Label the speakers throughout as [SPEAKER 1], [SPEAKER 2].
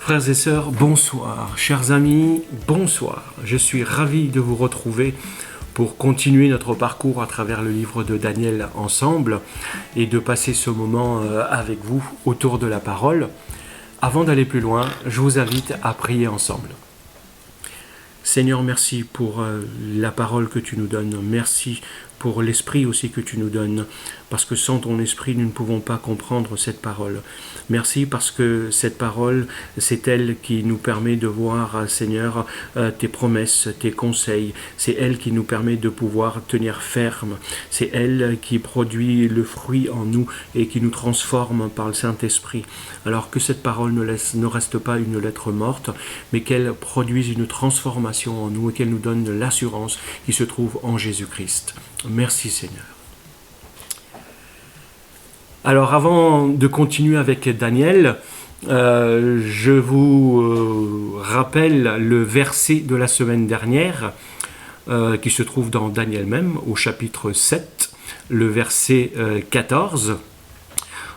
[SPEAKER 1] Frères et sœurs, bonsoir. Chers amis, bonsoir. Je suis ravi de vous retrouver pour continuer notre parcours à travers le livre de Daniel ensemble et de passer ce moment avec vous autour de la parole. Avant d'aller plus loin, je vous invite à prier ensemble. Seigneur, merci pour la parole que tu nous donnes. Merci pour l'esprit aussi que tu nous donnes, parce que sans ton esprit, nous ne pouvons pas comprendre cette parole. Merci parce que cette parole, c'est elle qui nous permet de voir, Seigneur, tes promesses, tes conseils. C'est elle qui nous permet de pouvoir tenir ferme. C'est elle qui produit le fruit en nous et qui nous transforme par le Saint-Esprit. Alors que cette parole ne reste pas une lettre morte, mais qu'elle produise une transformation en nous et qu'elle nous donne l'assurance qui se trouve en Jésus-Christ. Merci Seigneur. Alors avant de continuer avec Daniel, je vous rappelle le verset de la semaine dernière qui se trouve dans Daniel même, au chapitre 7, le verset 14.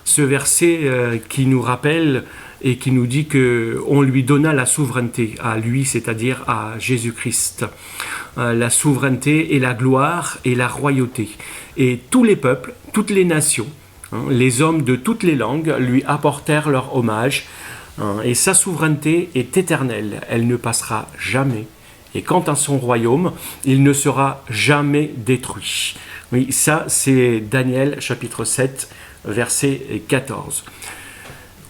[SPEAKER 1] Ce verset qui nous rappelle et qui nous dit qu'on lui donna la souveraineté à lui, c'est-à-dire à Jésus-Christ. La souveraineté et la gloire et la royauté. Et tous les peuples, toutes les nations, les hommes de toutes les langues lui apportèrent leur hommage. Et sa souveraineté est éternelle, elle ne passera jamais. Et quant à son royaume, il ne sera jamais détruit. Oui, ça c'est Daniel chapitre 7, verset 14.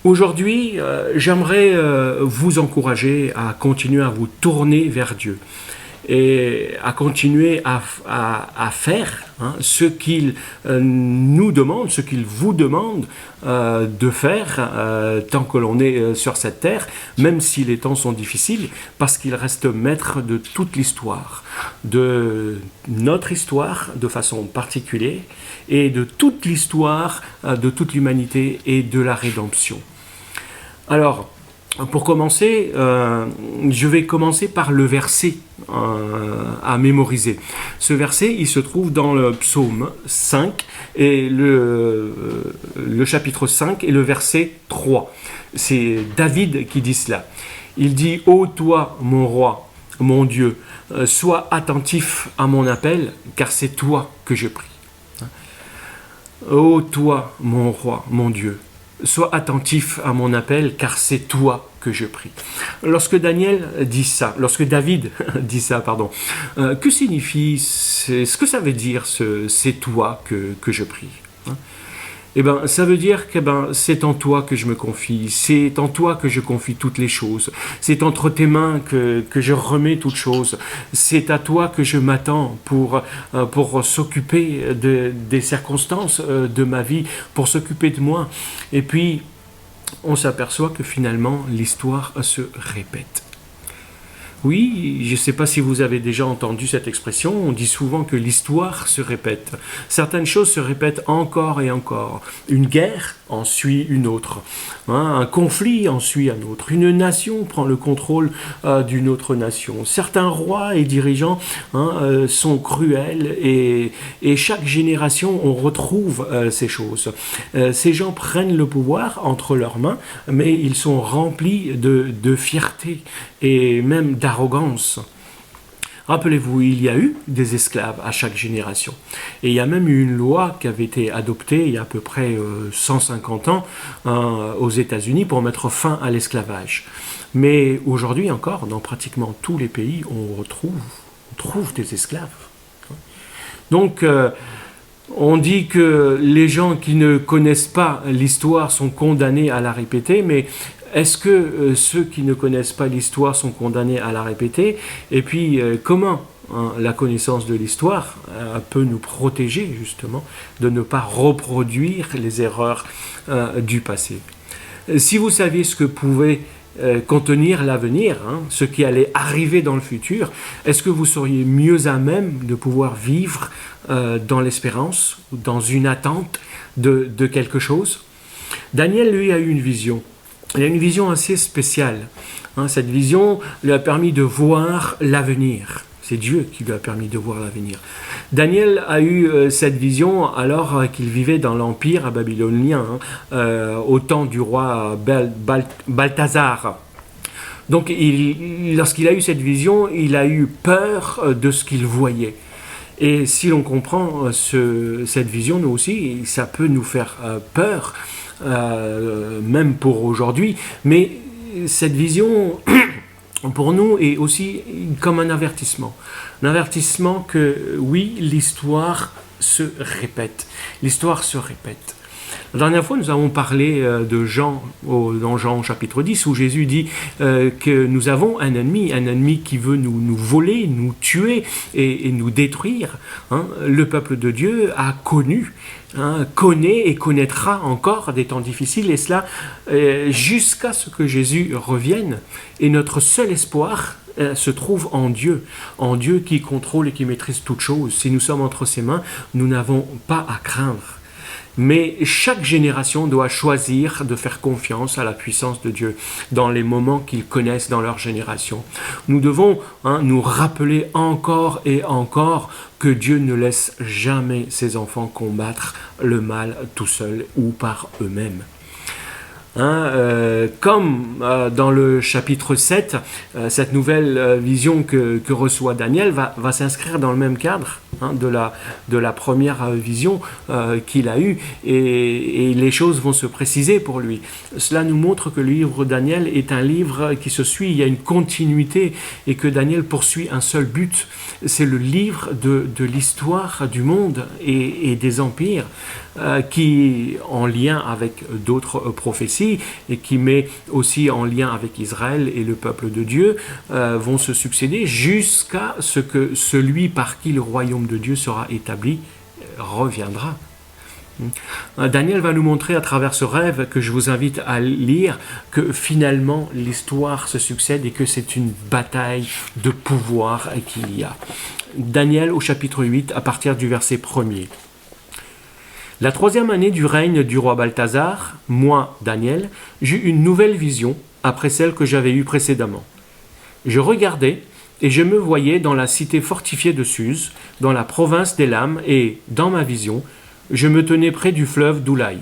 [SPEAKER 1] Aujourd'hui, j'aimerais vous encourager à continuer à vous tourner vers Dieu et à continuer à faire ce qu'il nous demande, ce qu'il vous demande de faire tant que l'on est sur cette terre, même si les temps sont difficiles, parce qu'il reste maître de toute l'histoire, de notre histoire de façon particulière et de toute l'histoire de toute l'humanité et de la rédemption. Alors, pour commencer, je vais commencer par le verset à mémoriser. Ce verset, il se trouve dans le psaume 5, et le chapitre 5 et le verset 3. C'est David qui dit cela. Il dit « Ô toi, mon roi, mon Dieu, sois attentif à mon appel, car c'est toi que je prie. » Ô toi, mon roi, mon Dieu, sois attentif à mon appel, car c'est toi que je prie. Lorsque David dit ça, que signifie, ce que ça veut dire, c'est toi que je prie? Eh bien, ça veut dire que c'est en toi que je me confie, c'est en toi que je confie toutes les choses, c'est entre tes mains que je remets toutes choses, c'est à toi que je m'attends pour s'occuper des circonstances de ma vie, pour s'occuper de moi. Et puis, on s'aperçoit que finalement, l'histoire se répète. Oui, je ne sais pas si vous avez déjà entendu cette expression, on dit souvent que l'histoire se répète. Certaines choses se répètent encore et encore. Une guerre en suit une autre. Un conflit en suit un autre. Une nation prend le contrôle d'une autre nation. Certains rois et dirigeants sont cruels et chaque génération, on retrouve ces choses. Ces gens prennent le pouvoir entre leurs mains, mais ils sont remplis de fierté et même d'arrogance. Rappelez-vous, il y a eu des esclaves à chaque génération. Et il y a même eu une loi qui avait été adoptée il y a à peu près 150 ans aux États-Unis pour mettre fin à l'esclavage. Mais aujourd'hui encore, dans pratiquement tous les pays, on trouve des esclaves. Donc, on dit que les gens qui ne connaissent pas l'histoire sont condamnés à la répéter, mais est-ce que ceux qui ne connaissent pas l'histoire sont condamnés à la répéter? Et puis, comment la connaissance de l'histoire peut nous protéger, justement, de ne pas reproduire les erreurs du passé? Si vous saviez ce que pouvait contenir l'avenir, ce qui allait arriver dans le futur, est-ce que vous seriez mieux à même de pouvoir vivre dans l'espérance, ou dans une attente de quelque chose? Daniel, lui, a eu une vision. Il a une vision assez spéciale. Cette vision lui a permis de voir l'avenir. C'est Dieu qui lui a permis de voir l'avenir. Daniel a eu cette vision alors qu'il vivait dans l'empire babylonien, au temps du roi Balthazar. Donc lorsqu'il a eu cette vision, il a eu peur de ce qu'il voyait. Et si l'on comprend cette vision, nous aussi, ça peut nous faire peur, même pour aujourd'hui. Mais cette vision, pour nous, est aussi comme un avertissement. Un avertissement que, oui, l'histoire se répète. L'histoire se répète. La dernière fois, nous avons parlé de Jean, dans Jean chapitre 10, où Jésus dit que nous avons un ennemi qui veut nous voler, nous tuer et nous détruire. Hein. Le peuple de Dieu a connu, connaît et connaîtra encore des temps difficiles, et cela jusqu'à ce que Jésus revienne. Et notre seul espoir se trouve en Dieu qui contrôle et qui maîtrise toutes choses. Si nous sommes entre ses mains, nous n'avons pas à craindre. Mais chaque génération doit choisir de faire confiance à la puissance de Dieu dans les moments qu'ils connaissent dans leur génération. Nous devons nous rappeler encore et encore que Dieu ne laisse jamais ses enfants combattre le mal tout seuls ou par eux-mêmes. Comme dans le chapitre 7, cette nouvelle vision que reçoit Daniel va s'inscrire dans le même cadre de la première vision qu'il a eue, et les choses vont se préciser pour lui. Cela nous montre que le livre de Daniel est un livre qui se suit, il y a une continuité, et que Daniel poursuit un seul but, c'est le livre de l'histoire du monde et des empires, qui en lien avec d'autres prophéties et qui met aussi en lien avec Israël et le peuple de Dieu, vont se succéder jusqu'à ce que celui par qui le royaume de Dieu sera établi reviendra. Daniel va nous montrer à travers ce rêve, que je vous invite à lire, que finalement l'histoire se succède et que c'est une bataille de pouvoir qu'il y a. Daniel au chapitre 8 à partir du verset 1er. La 3e année du règne du roi Balthazar, moi, Daniel, j'eus une nouvelle vision après celle que j'avais eue précédemment. Je regardais et je me voyais dans la cité fortifiée de Suse, dans la province d'Élam, et, dans ma vision, je me tenais près du fleuve d'Oulaï.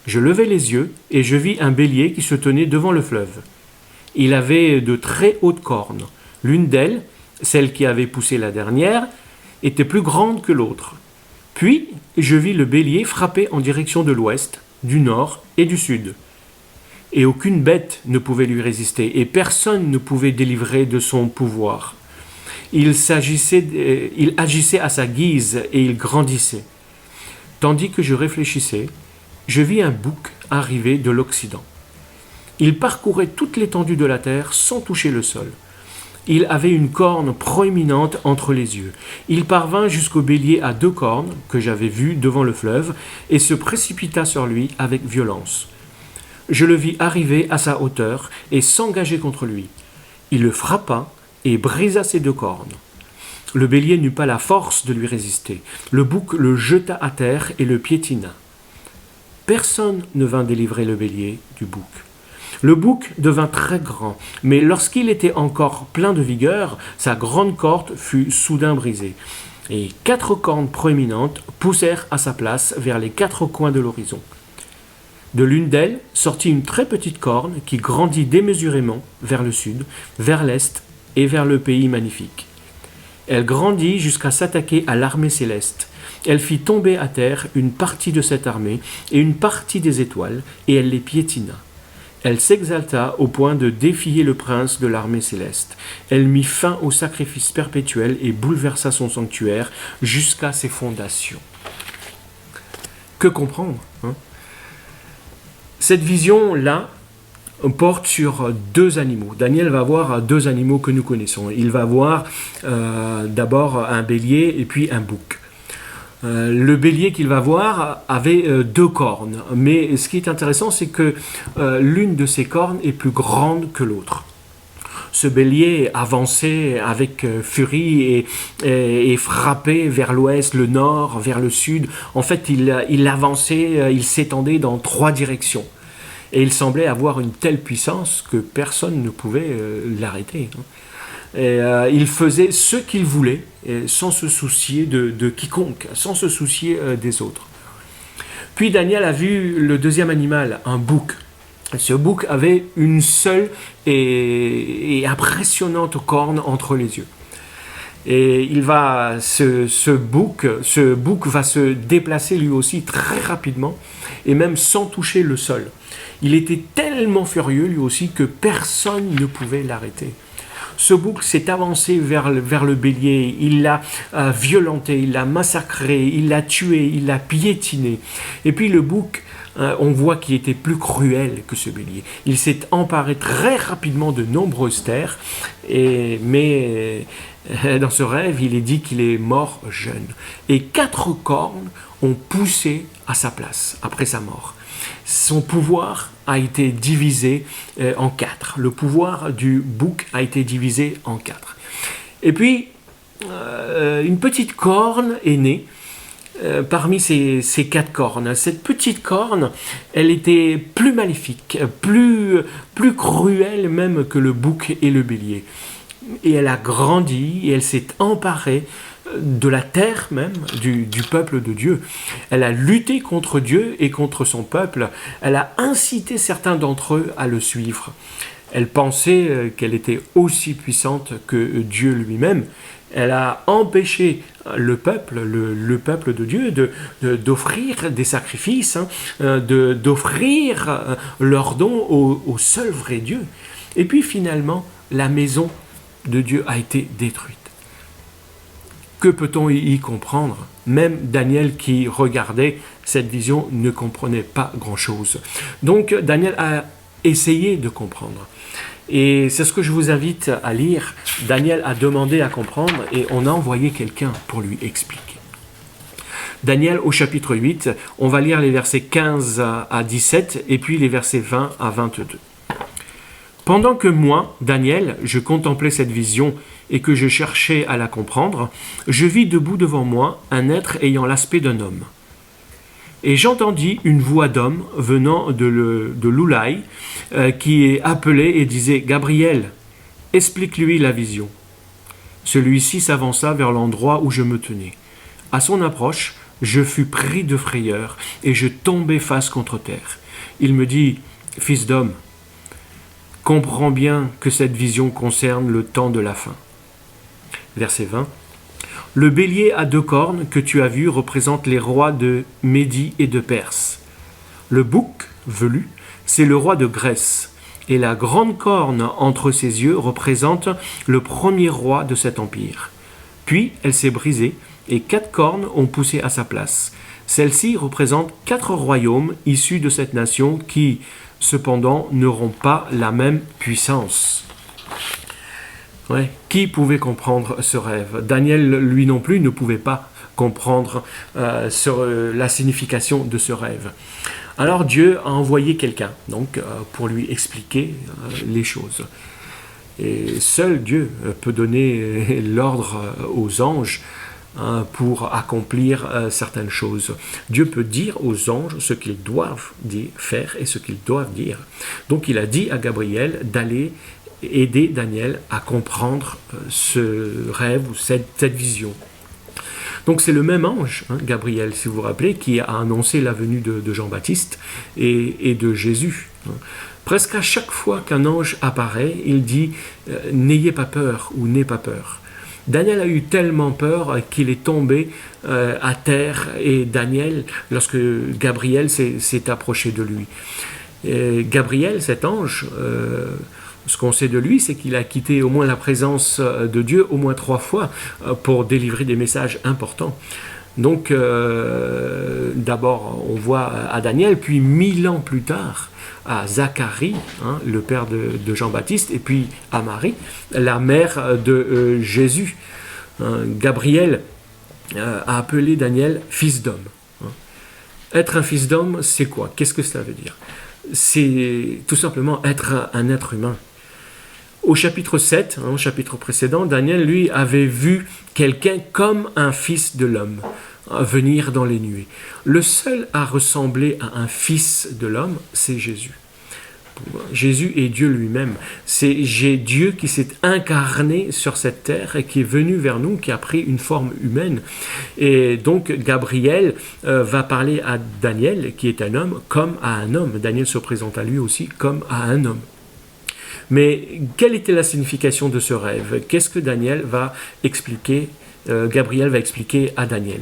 [SPEAKER 1] Je levai les yeux et je vis un bélier qui se tenait devant le fleuve. Il avait de très hautes cornes. L'une d'elles, celle qui avait poussé la dernière, était plus grande que l'autre. Puis, je vis le bélier frapper en direction de l'ouest, du nord et du sud. Et aucune bête ne pouvait lui résister, et personne ne pouvait délivrer de son pouvoir. Il agissait à sa guise et il grandissait. Tandis que je réfléchissais, je vis un bouc arriver de l'Occident. Il parcourait toute l'étendue de la terre sans toucher le sol. Il avait une corne proéminente entre les yeux. Il parvint jusqu'au bélier à 2 cornes, que j'avais vu devant le fleuve, et se précipita sur lui avec violence. Je le vis arriver à sa hauteur et s'engager contre lui. Il le frappa et brisa ses 2 cornes. Le bélier n'eut pas la force de lui résister. Le bouc le jeta à terre et le piétina. Personne ne vint délivrer le bélier du bouc. Le bouc devint très grand, mais lorsqu'il était encore plein de vigueur, sa grande corde fut soudain brisée, et 4 cornes proéminentes poussèrent à sa place vers les 4 coins de l'horizon. De l'une d'elles sortit une très petite corne qui grandit démesurément vers le sud, vers l'est et vers le pays magnifique. Elle grandit jusqu'à s'attaquer à l'armée céleste. Elle fit tomber à terre une partie de cette armée et une partie des étoiles, et elle les piétina. Elle s'exalta au point de défier le prince de l'armée céleste. Elle mit fin au sacrifice perpétuel et bouleversa son sanctuaire jusqu'à ses fondations. Que comprendre, Cette vision-là porte sur 2 animaux. Daniel va voir 2 animaux que nous connaissons. Il va voir d'abord un bélier et puis un bouc. Le bélier qu'il va voir avait 2 cornes, mais ce qui est intéressant, c'est que l'une de ces cornes est plus grande que l'autre. Ce bélier avançait avec furie et frappait vers l'ouest, le nord, vers le sud. En fait, il avançait, il s'étendait dans 3 directions. Et il semblait avoir une telle puissance que personne ne pouvait l'arrêter. Et, il faisait ce qu'il voulait sans se soucier de quiconque, sans se soucier des autres. Puis Daniel a vu le 2e animal, un bouc. Ce bouc avait une seule et impressionnante corne entre les yeux. Et ce bouc va se déplacer lui aussi très rapidement et même sans toucher le sol. Il était tellement furieux lui aussi que personne ne pouvait l'arrêter. Ce bouc s'est avancé vers le bélier, il l'a violenté, il l'a massacré, il l'a tué, il l'a piétiné. Et puis le bouc, on voit qu'il était plus cruel que ce bélier. Il s'est emparé très rapidement de nombreuses terres, mais dans ce rêve, il est dit qu'il est mort jeune. Et 4 cornes ont poussé à sa place, après sa mort. Son pouvoir a été divisé en 4. Le pouvoir du bouc a été divisé en 4. Et puis, une petite corne est née parmi ces 4 cornes. Cette petite corne, elle était plus maléfique, plus cruelle même que le bouc et le bélier. Et elle a grandi et elle s'est emparée de la terre même, du peuple de Dieu. Elle a lutté contre Dieu et contre son peuple. Elle a incité certains d'entre eux à le suivre. Elle pensait qu'elle était aussi puissante que Dieu lui-même. Elle a empêché le peuple de Dieu d'offrir des sacrifices, d'offrir leurs dons au seul vrai Dieu. Et puis finalement, la maison de Dieu a été détruite. Que peut-on y comprendre? Même Daniel qui regardait cette vision ne comprenait pas grand-chose. Donc Daniel a essayé de comprendre. Et c'est ce que je vous invite à lire. Daniel a demandé à comprendre et on a envoyé quelqu'un pour lui expliquer. Daniel au chapitre 8, on va lire les versets 15 à 17 et puis les versets 20 à 22. Pendant que moi, Daniel, je contemplais cette vision et que je cherchais à la comprendre, je vis debout devant moi un être ayant l'aspect d'un homme. Et j'entendis une voix d'homme venant de l'Oulaï qui appelait et disait « Gabriel, explique-lui la vision ». Celui-ci s'avança vers l'endroit où je me tenais. À son approche, je fus pris de frayeur et je tombai face contre terre. Il me dit « Fils d'homme, comprends bien que cette vision concerne le temps de la fin. » Verset 20. Le bélier à 2 cornes que tu as vu représente les rois de Médie et de Perse. Le bouc velu, c'est le roi de Grèce. Et la grande corne entre ses yeux représente le premier roi de cet empire. Puis elle s'est brisée et 4 cornes ont poussé à sa place. Celle-ci représente 4 royaumes issus de cette nation qui, cependant, n'auront pas la même puissance. Ouais. Qui pouvait comprendre ce rêve? Daniel, lui non plus, ne pouvait pas comprendre la signification de ce rêve. Alors Dieu a envoyé quelqu'un pour lui expliquer les choses. Et seul Dieu peut donner l'ordre aux anges pour accomplir certaines choses. Dieu peut dire aux anges ce qu'ils doivent faire et ce qu'ils doivent dire. Donc il a dit à Gabriel d'aller aider Daniel à comprendre ce rêve ou cette vision. Donc c'est le même ange, Gabriel, si vous vous rappelez, qui a annoncé la venue de Jean-Baptiste et de Jésus. Presque à chaque fois qu'un ange apparaît, il dit « N'ayez pas peur » ou « N'aie pas peur ». Daniel a eu tellement peur qu'il est tombé à terre et Daniel, lorsque Gabriel s'est approché de lui. Et Gabriel, cet ange, ce qu'on sait de lui, c'est qu'il a quitté au moins la présence de Dieu au moins 3 fois pour délivrer des messages importants. Donc, d'abord, on voit à Daniel, puis 1000 ans plus tard, à Zacharie, le père de Jean-Baptiste, et puis à Marie, la mère de Jésus. Gabriel a appelé Daniel « fils d'homme ». Être un fils d'homme, c'est quoi? Qu'est-ce que ça veut dire? C'est tout simplement être un être humain. Au chapitre 7, au chapitre précédent, Daniel, lui, avait vu quelqu'un comme un fils de l'homme venir dans les nuées. Le seul à ressembler à un fils de l'homme, c'est Jésus. Jésus est Dieu lui-même. C'est Dieu qui s'est incarné sur cette terre et qui est venu vers nous, qui a pris une forme humaine. Et donc Gabriel va parler à Daniel, qui est un homme, comme à un homme. Daniel se présente à lui aussi comme à un homme. Mais quelle était la signification de ce rêve? Qu'est-ce que Daniel va expliquer, Gabriel va expliquer à Daniel?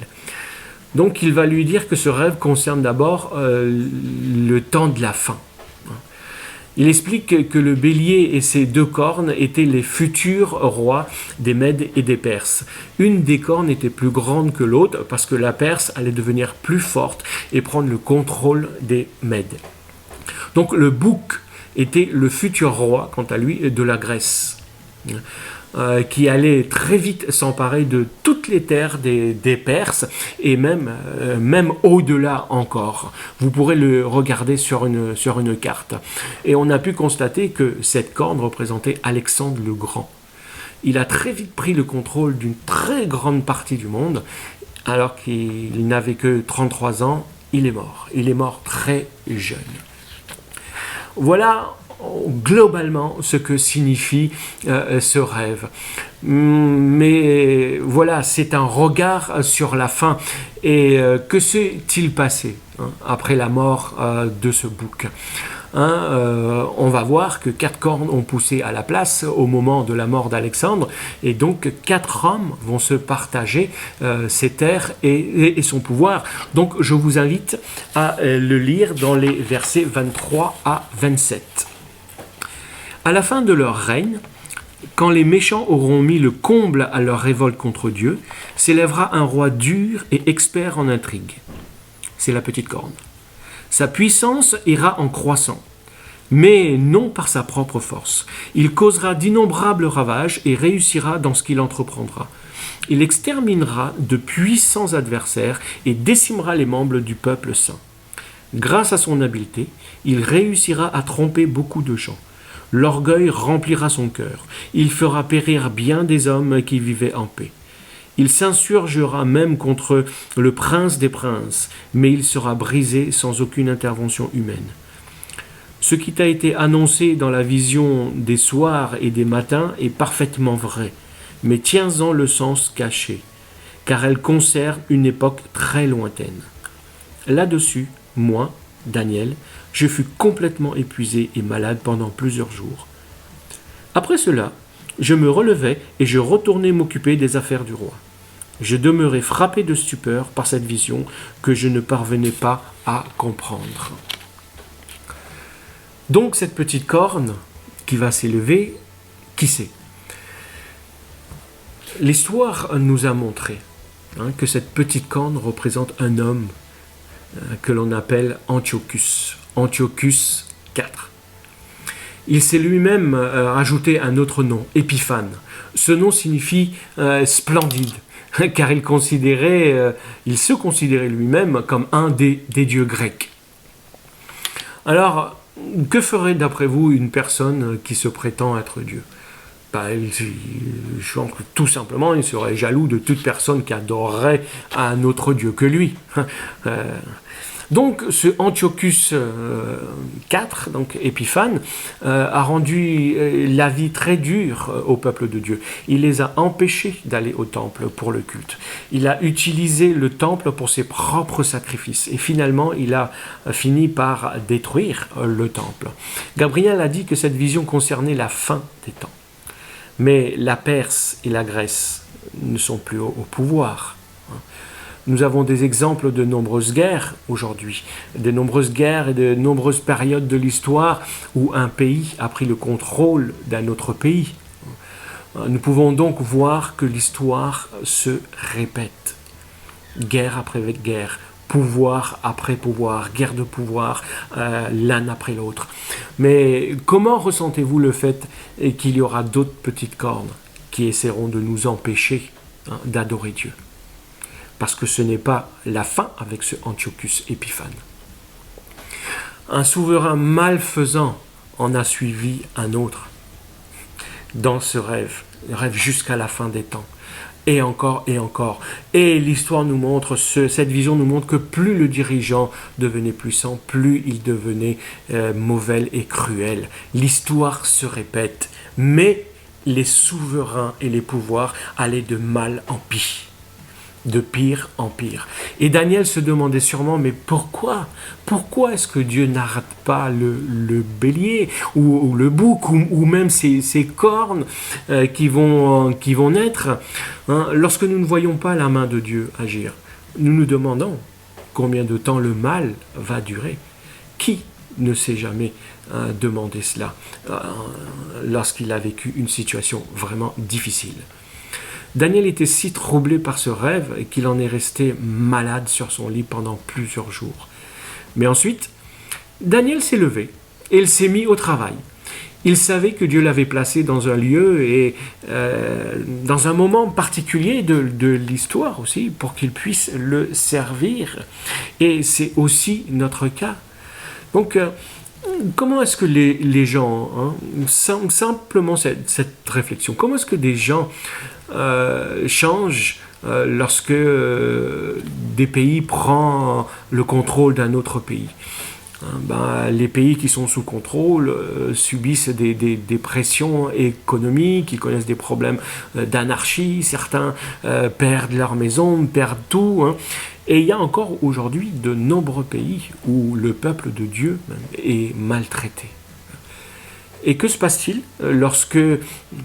[SPEAKER 1] Donc il va lui dire que ce rêve concerne d'abord le temps de la fin. Il explique que le bélier et ses 2 cornes étaient les futurs rois des Mèdes et des Perses. Une des cornes était plus grande que l'autre parce que la Perse allait devenir plus forte et prendre le contrôle des Mèdes. Donc le bouc était le futur roi, quant à lui, de la Grèce, qui allait très vite s'emparer de toutes les terres des Perses et même au-delà encore. Vous pourrez le regarder sur une carte. Et on a pu constater que cette corne représentait Alexandre le Grand. Il a très vite pris le contrôle d'une très grande partie du monde, alors qu'il n'avait que 33 ans, il est mort. Il est mort très jeune. Voilà globalement ce que signifie ce rêve. Mais voilà, c'est un regard sur la fin. Et que s'est-il passé après la mort de ce bouc? On va voir que 4 cornes ont poussé à la place au moment de la mort d'Alexandre, et donc 4 hommes vont se partager ses terres et son pouvoir. Donc je vous invite à le lire dans les versets 23 à 27. À la fin de leur règne, quand les méchants auront mis le comble à leur révolte contre Dieu, s'élèvera un roi dur et expert en intrigue. C'est la petite corne. Sa puissance ira en croissant, mais non par sa propre force. Il causera d'innombrables ravages et réussira dans ce qu'il entreprendra. Il exterminera de puissants adversaires et décimera les membres du peuple saint. Grâce à son habileté, il réussira à tromper beaucoup de gens. L'orgueil remplira son cœur. Il fera périr bien des hommes qui vivaient en paix. Il s'insurgera même contre le prince des princes, mais il sera brisé sans aucune intervention humaine. Ce qui t'a été annoncé dans la vision des soirs et des matins est parfaitement vrai, mais tiens-en le sens caché, car elle concerne une époque très lointaine. Là-dessus, moi, Daniel, je fus complètement épuisé et malade pendant plusieurs jours. Après cela, je me relevai et je retournai m'occuper des affaires du roi. Je demeurai frappé de stupeur par cette vision que je ne parvenais pas à comprendre. Donc cette petite corne qui va s'élever, qui c'est? L'histoire nous a montré que cette petite corne représente un homme que l'on appelle Antiochus IV. Il s'est lui-même rajouté un autre nom, Épiphane. Ce nom signifie splendide, car il se considérait lui-même comme un des dieux grecs. Alors, que ferait d'après vous une personne qui se prétend être Dieu? Tout simplement, il serait jaloux de toute personne qui adorerait un autre Dieu que lui. Donc, ce Antiochus IV, donc Épiphane, a rendu la vie très dure au peuple de Dieu. Il les a empêchés d'aller au temple pour le culte. Il a utilisé le temple pour ses propres sacrifices. Et finalement, il a fini par détruire le temple. Gabriel a dit que cette vision concernait la fin des temps. Mais la Perse et la Grèce ne sont plus au pouvoir. Nous avons des exemples de nombreuses guerres aujourd'hui, de nombreuses guerres et de nombreuses périodes de l'histoire où un pays a pris le contrôle d'un autre pays. Nous pouvons donc voir que l'histoire se répète. Guerre après guerre, pouvoir après pouvoir, guerre de pouvoir, l'un après l'autre. Mais comment ressentez-vous le fait qu'il y aura d'autres petites cornes qui essaieront de nous empêcher d'adorer Dieu? Parce que ce n'est pas la fin avec ce Antiochus Épiphane. Un souverain malfaisant en a suivi un autre dans ce rêve jusqu'à la fin des temps. et encore et encore. Et l'histoire nous montre, cette vision nous montre que plus le dirigeant devenait puissant, plus il devenait mauvais et cruel. L'histoire se répète, mais les souverains et les pouvoirs allaient de mal en pis. De pire en pire. Et Daniel se demandait sûrement, mais pourquoi est-ce que Dieu n'arrête pas le bélier ou le bouc ou même ces cornes qui vont naître hein? Lorsque nous ne voyons pas la main de Dieu agir, nous nous demandons combien de temps le mal va durer. Qui ne s'est jamais demandé cela lorsqu'il a vécu une situation vraiment difficile? Daniel était si troublé par ce rêve qu'il en est resté malade sur son lit pendant plusieurs jours. Mais ensuite, Daniel s'est levé et il s'est mis au travail. Il savait que Dieu l'avait placé dans un lieu et dans un moment particulier de l'histoire aussi pour qu'il puisse le servir. Et c'est aussi notre cas. Donc, comment est-ce que les gens, simplement cette réflexion, comment est-ce que des gens changent lorsque des pays prennent le contrôle d'un autre pays? Les pays qui sont sous contrôle subissent des pressions économiques, ils connaissent des problèmes d'anarchie, certains perdent leur maison, perdent tout. Et il y a encore aujourd'hui de nombreux pays où le peuple de Dieu est maltraité. Et que se passe-t-il lorsque,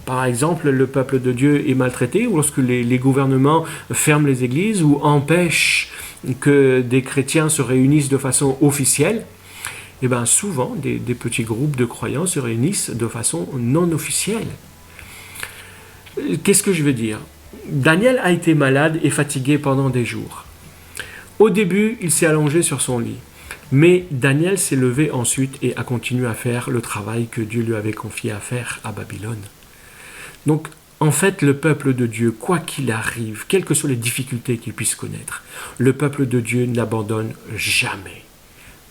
[SPEAKER 1] par exemple, le peuple de Dieu est maltraité ou lorsque les gouvernements ferment les églises ou empêchent que des chrétiens se réunissent de façon officielle? Eh bien, souvent, des petits groupes de croyants se réunissent de façon non officielle. Qu'est-ce que je veux dire? Daniel a été malade et fatigué pendant des jours. Au début, il s'est allongé sur son lit. Mais Daniel s'est levé ensuite et a continué à faire le travail que Dieu lui avait confié à faire à Babylone. Donc, en fait, le peuple de Dieu, quoi qu'il arrive, quelles que soient les difficultés qu'il puisse connaître, le peuple de Dieu n'abandonne jamais.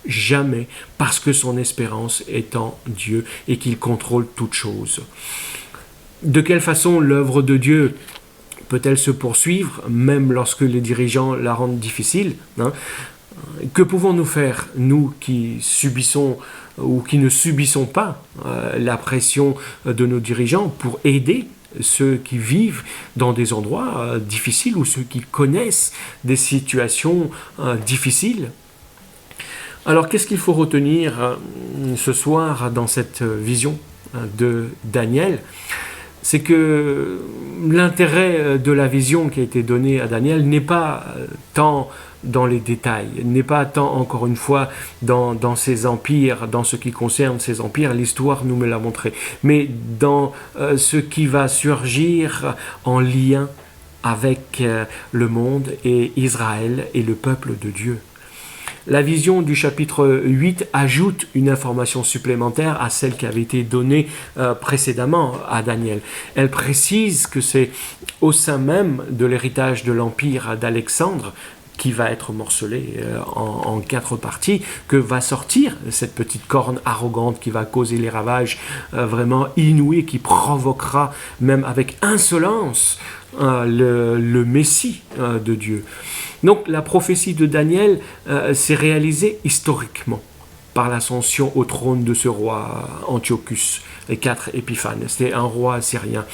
[SPEAKER 1] Jamais, parce que son espérance est en Dieu et qu'il contrôle toutes choses. De quelle façon l'œuvre de Dieu peut-elle se poursuivre, même lorsque les dirigeants la rendent difficile, Que pouvons-nous faire, nous qui subissons ou qui ne subissons pas la pression de nos dirigeants, pour aider ceux qui vivent dans des endroits difficiles ou ceux qui connaissent des situations difficiles? Alors, qu'est-ce qu'il faut retenir ce soir dans cette vision de Daniel? C'est que l'intérêt de la vision qui a été donnée à Daniel n'est pas tant dans les détails, n'est pas tant, encore une fois, dans ces empires, dans ce qui concerne ces empires, l'histoire nous me l'a montré, mais dans ce qui va surgir en lien avec le monde et Israël et le peuple de Dieu. La vision du chapitre 8 ajoute une information supplémentaire à celle qui avait été donnée précédemment à Daniel. Elle précise que c'est au sein même de l'héritage de l'empire d'Alexandre, qui va être morcelé en 4 parties, que va sortir cette petite corne arrogante qui va causer les ravages vraiment inouïs, qui provoquera même avec insolence le Messie de Dieu. Donc la prophétie de Daniel s'est réalisée historiquement par l'ascension au trône de ce roi Antiochus IV Épiphane. C'était un roi assyrien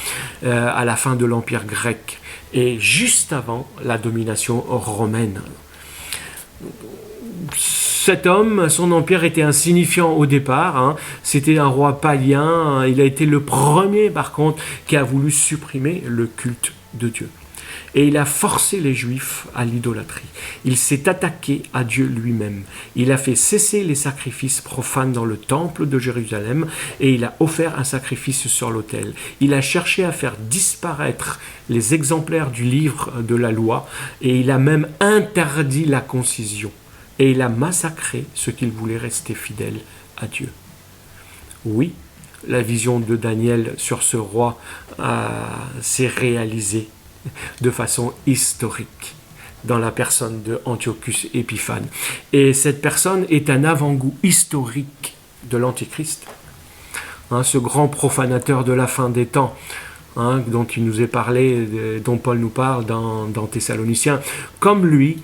[SPEAKER 1] à la fin de l'Empire grec et juste avant la domination romaine. Cet homme, son empire était insignifiant au départ, c'était un roi païen, il a été le premier par contre qui a voulu supprimer le culte de Dieu. Et il a forcé les Juifs à l'idolâtrie. Il s'est attaqué à Dieu lui-même. Il a fait cesser les sacrifices profanes dans le temple de Jérusalem et il a offert un sacrifice sur l'autel. Il a cherché à faire disparaître les exemplaires du livre de la loi et il a même interdit la concision. Et il a massacré ceux qui voulaient rester fidèles à Dieu. Oui, la vision de Daniel sur ce roi s'est réalisée de façon historique dans la personne de Antiochus Épiphane. Et cette personne est un avant-goût historique de l'Antichrist. Ce grand profanateur de la fin des temps, dont il nous est parlé, dont Paul nous parle dans Thessaloniciens. Comme lui,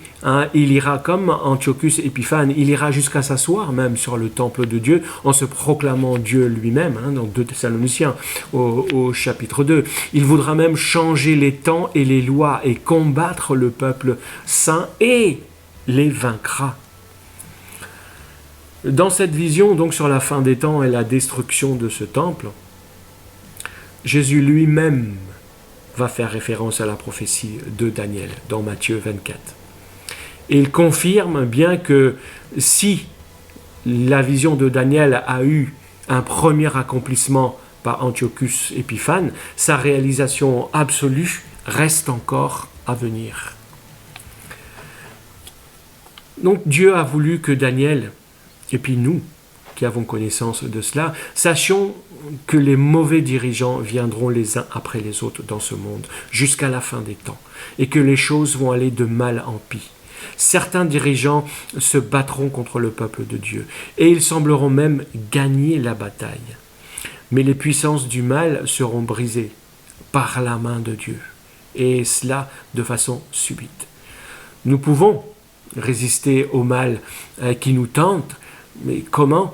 [SPEAKER 1] il ira, comme Antiochus Épiphane, il ira jusqu'à s'asseoir même sur le temple de Dieu en se proclamant Dieu lui-même, donc 2 Thessaloniciens au chapitre 2. Il voudra même changer les temps et les lois et combattre le peuple saint et les vaincra. Dans cette vision, donc sur la fin des temps et la destruction de ce temple, Jésus lui-même va faire référence à la prophétie de Daniel dans Matthieu 24. Et il confirme bien que si la vision de Daniel a eu un premier accomplissement par Antiochus Épiphane, sa réalisation absolue reste encore à venir. Donc Dieu a voulu que Daniel, et puis nous, qui avons connaissance de cela, sachions que les mauvais dirigeants viendront les uns après les autres dans ce monde, jusqu'à la fin des temps, et que les choses vont aller de mal en pis. Certains dirigeants se battront contre le peuple de Dieu, et ils sembleront même gagner la bataille. Mais les puissances du mal seront brisées par la main de Dieu, et cela de façon subite. Nous pouvons résister au mal qui nous tente, mais comment ?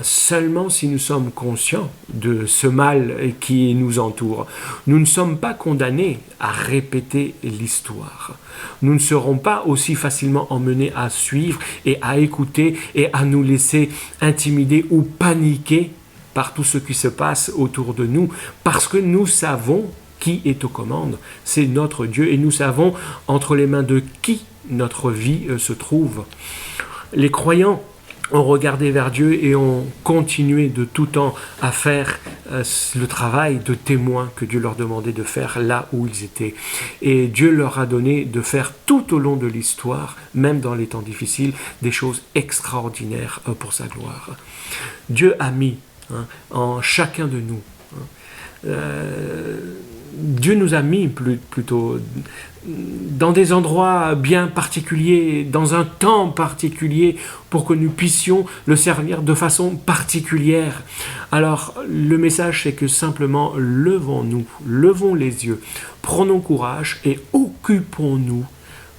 [SPEAKER 1] Seulement si nous sommes conscients de ce mal qui nous entoure. Nous ne sommes pas condamnés à répéter l'histoire. Nous ne serons pas aussi facilement emmenés à suivre et à écouter et à nous laisser intimider ou paniquer par tout ce qui se passe autour de nous, parce que nous savons qui est aux commandes. C'est notre Dieu et nous savons entre les mains de qui notre vie se trouve. Les croyants ont regardé vers Dieu et ont continué de tout temps à faire le travail de témoin que Dieu leur demandait de faire là où ils étaient. Et Dieu leur a donné de faire tout au long de l'histoire, même dans les temps difficiles, des choses extraordinaires pour sa gloire. Dieu a mis en chacun de nous, Dieu nous a mis plutôt dans des endroits bien particuliers, dans un temps particulier, pour que nous puissions le servir de façon particulière. Alors, le message, c'est que simplement, levons les yeux, prenons courage et occupons-nous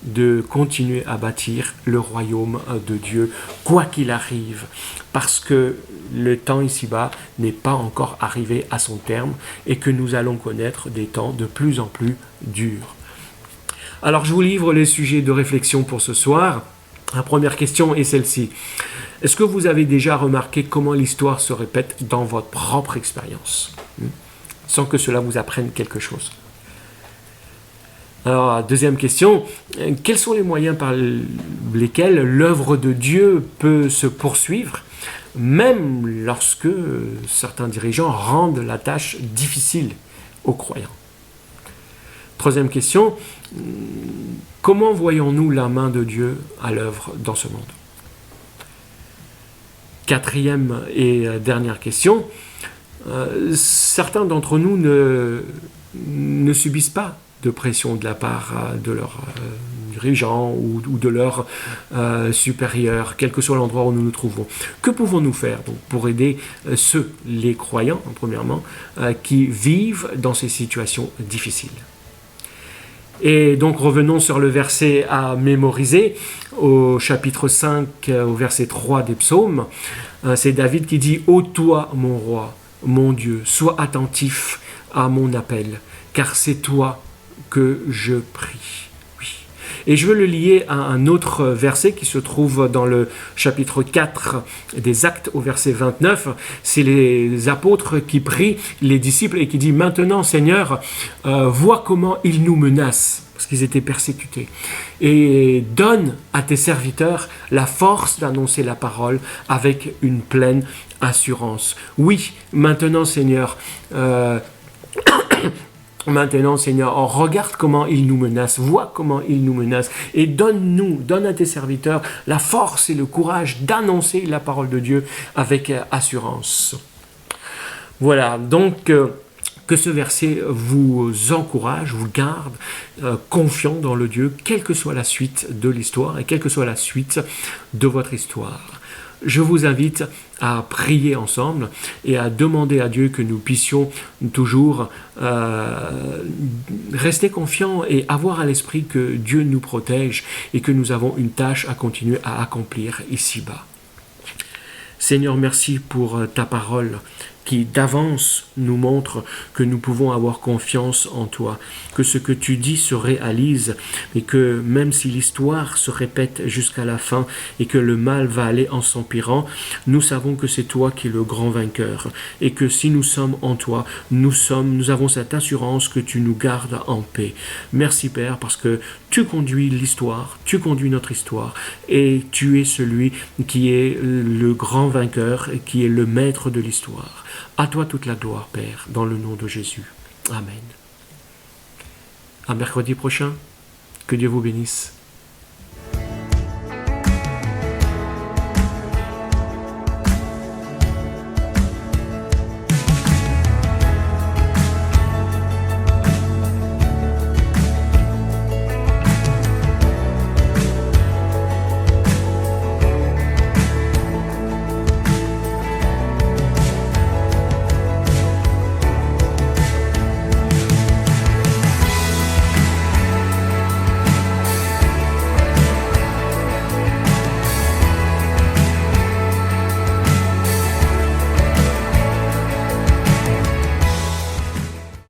[SPEAKER 1] de continuer à bâtir le royaume de Dieu, quoi qu'il arrive, parce que le temps ici-bas n'est pas encore arrivé à son terme et que nous allons connaître des temps de plus en plus durs. Alors je vous livre les sujets de réflexion pour ce soir. La première question est celle-ci. Est-ce que vous avez déjà remarqué comment l'histoire se répète dans votre propre expérience, sans que cela vous apprenne quelque chose? Alors, deuxième question, quels sont les moyens par lesquels l'œuvre de Dieu peut se poursuivre, même lorsque certains dirigeants rendent la tâche difficile aux croyants? Troisième question, comment voyons-nous la main de Dieu à l'œuvre dans ce monde? Quatrième et dernière question, certains d'entre nous ne subissent pas de pression de la part de leurs dirigeants ou de leurs supérieurs, quel que soit l'endroit où nous nous trouvons. Que pouvons-nous faire donc, pour aider les croyants, premièrement, qui vivent dans ces situations difficiles? Et donc revenons sur le verset à mémoriser, au chapitre 5, au verset 3 des psaumes. C'est David qui dit « Ô toi, mon roi, mon Dieu, sois attentif à mon appel, car c'est toi que je prie. » Oui. Et je veux le lier à un autre verset qui se trouve dans le chapitre 4 des Actes au verset 29. C'est les apôtres qui prient les disciples et qui disent « Maintenant, Seigneur, vois comment ils nous menacent. » Parce qu'ils étaient persécutés. Et donne à tes serviteurs la force d'annoncer la parole avec une pleine assurance. Oui, maintenant, Seigneur, regarde comment ils nous menacent, vois comment ils nous menacent, et donne à tes serviteurs la force et le courage d'annoncer la parole de Dieu avec assurance. Voilà, donc que ce verset vous encourage, vous garde confiant dans le Dieu, quelle que soit la suite de l'histoire et quelle que soit la suite de votre histoire. je vous invite à prier ensemble et à demander à Dieu que nous puissions toujours rester confiants et avoir à l'esprit que Dieu nous protège et que nous avons une tâche à continuer à accomplir ici-bas. Seigneur, merci pour ta parole qui d'avance nous montre que nous pouvons avoir confiance en toi, que ce que tu dis se réalise, et que même si l'histoire se répète jusqu'à la fin et que le mal va aller en s'empirant, nous savons que c'est toi qui es le grand vainqueur, et que si nous sommes en toi, nous avons cette assurance que tu nous gardes en paix. Merci Père, parce que tu conduis l'histoire, tu conduis notre histoire, et tu es celui qui est le grand vainqueur, et qui est le maître de l'histoire. À toi toute la gloire, Père, dans le nom de Jésus. Amen. À mercredi prochain. Que Dieu vous bénisse.